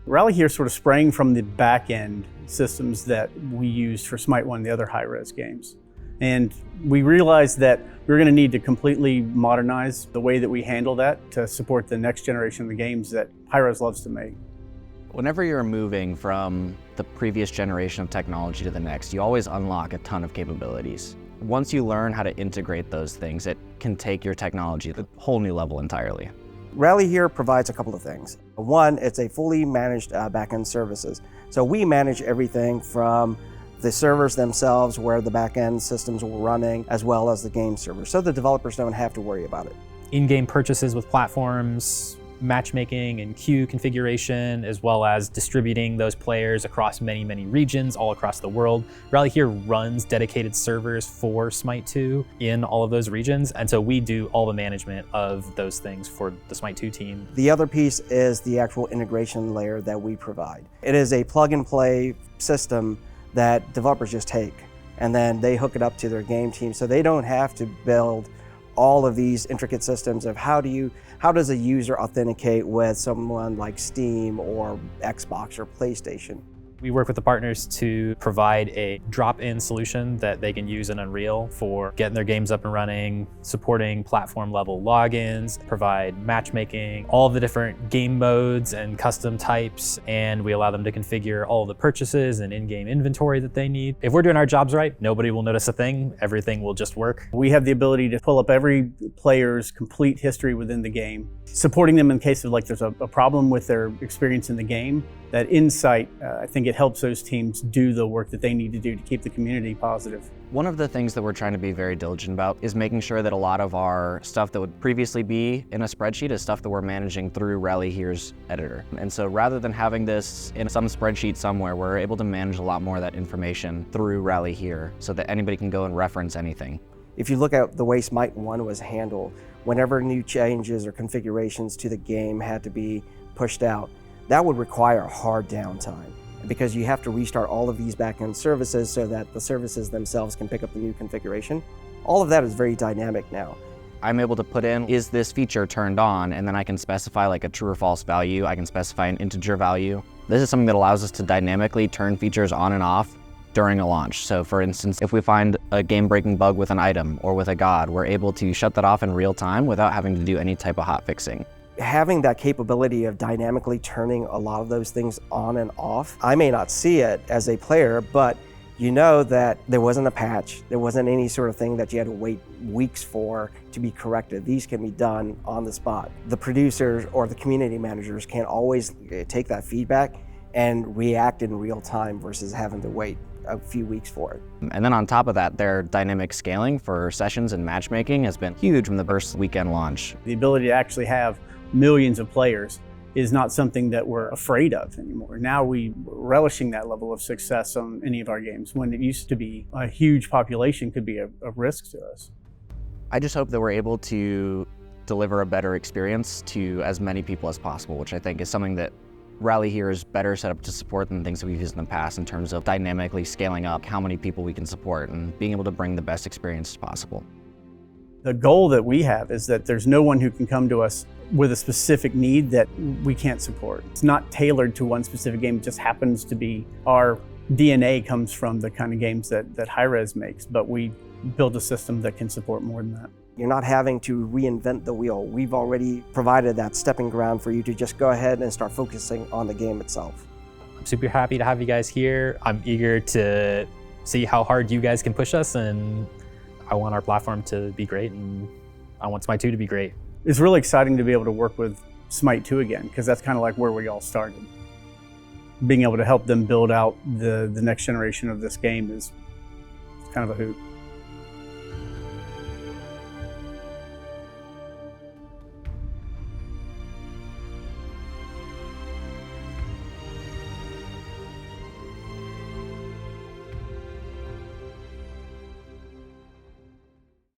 RallyHere sort of sprang from the back-end systems that we used for SMITE 1 and the other Hi-Rez games. And we realized that we were going to need to completely modernize the way that we handle that to support the next generation of the games that Hi-Rez loves to make. Whenever you're moving from the previous generation of technology to the next, you always unlock a ton of capabilities. Once you learn how to integrate those things, it can take your technology to a whole new level entirely. RallyHere provides a couple of things. One, it's a fully managed backend services. So we manage everything from the servers themselves, where the backend systems were running, as well as the game servers. So the developers don't have to worry about it. In-game purchases with platforms, matchmaking and queue configuration, as well as distributing those players across many, many regions all across the world. RallyHere runs dedicated servers for SMITE 2 in all of those regions, and so we do all the management of those things for the SMITE 2 team. The other piece is the actual integration layer that we provide. It is a plug-and-play system that developers just take, and then they hook it up to their game team, so they don't have to build all of these intricate systems of how does a user authenticate with someone like Steam or Xbox or PlayStation. We work with the partners to provide a drop-in solution that they can use in Unreal for getting their games up and running, supporting platform-level logins, provide matchmaking, all of the different game modes and custom types, and we allow them to configure all of the purchases and in-game inventory that they need. If we're doing our jobs right, nobody will notice a thing. Everything will just work. We have the ability to pull up every player's complete history within the game, supporting them in case of there's a problem with their experience in the game. That insight, I think it helps those teams do the work that they need to do to keep the community positive. One of the things that we're trying to be very diligent about is making sure that a lot of our stuff that would previously be in a spreadsheet is stuff that we're managing through RallyHere's editor. And so rather than having this in some spreadsheet somewhere, we're able to manage a lot more of that information through RallyHere so that anybody can go and reference anything. If you look at the way SMITE 1 was handled, whenever new changes or configurations to the game had to be pushed out, that would require hard downtime because you have to restart all of these backend services so that the services themselves can pick up the new configuration. All of that is very dynamic now. I'm able to put in, is this feature turned on? And then I can specify like a true or false value. I can specify an integer value. This is something that allows us to dynamically turn features on and off during a launch. So for instance, if we find a game-breaking bug with an item or with a god, we're able to shut that off in real time without having to do any type of hot fixing. Having that capability of dynamically turning a lot of those things on and off, I may not see it as a player, but you know that there wasn't a patch, there wasn't any sort of thing that you had to wait weeks for to be corrected. These can be done on the spot. The producers or the community managers can always take that feedback and react in real time versus having to wait a few weeks for it. And then on top of that, their dynamic scaling for sessions and matchmaking has been huge from the first weekend launch. The ability to actually have millions of players is not something that we're afraid of anymore. Now we're relishing that level of success on any of our games, when it used to be a huge population could be a risk to us. I just hope that we're able to deliver a better experience to as many people as possible, which I think is something that RallyHere is better set up to support than things that we've used in the past in terms of dynamically scaling up how many people we can support and being able to bring the best experience possible. The goal that we have is that there's no one who can come to us with a specific need that we can't support. It's not tailored to one specific game, it just happens to be our DNA comes from the kind of games that Hi-Rez makes, but we build a system that can support more than that. You're not having to reinvent the wheel. We've already provided that stepping ground for you to just go ahead and start focusing on the game itself. I'm super happy to have you guys here. I'm eager to see how hard you guys can push us, and I want our platform to be great, and I want SMITE 2 to be great. It's really exciting to be able to work with SMITE 2 again, because that's kind of like where we all started. Being able to help them build out the next generation of this game is kind of a hoot.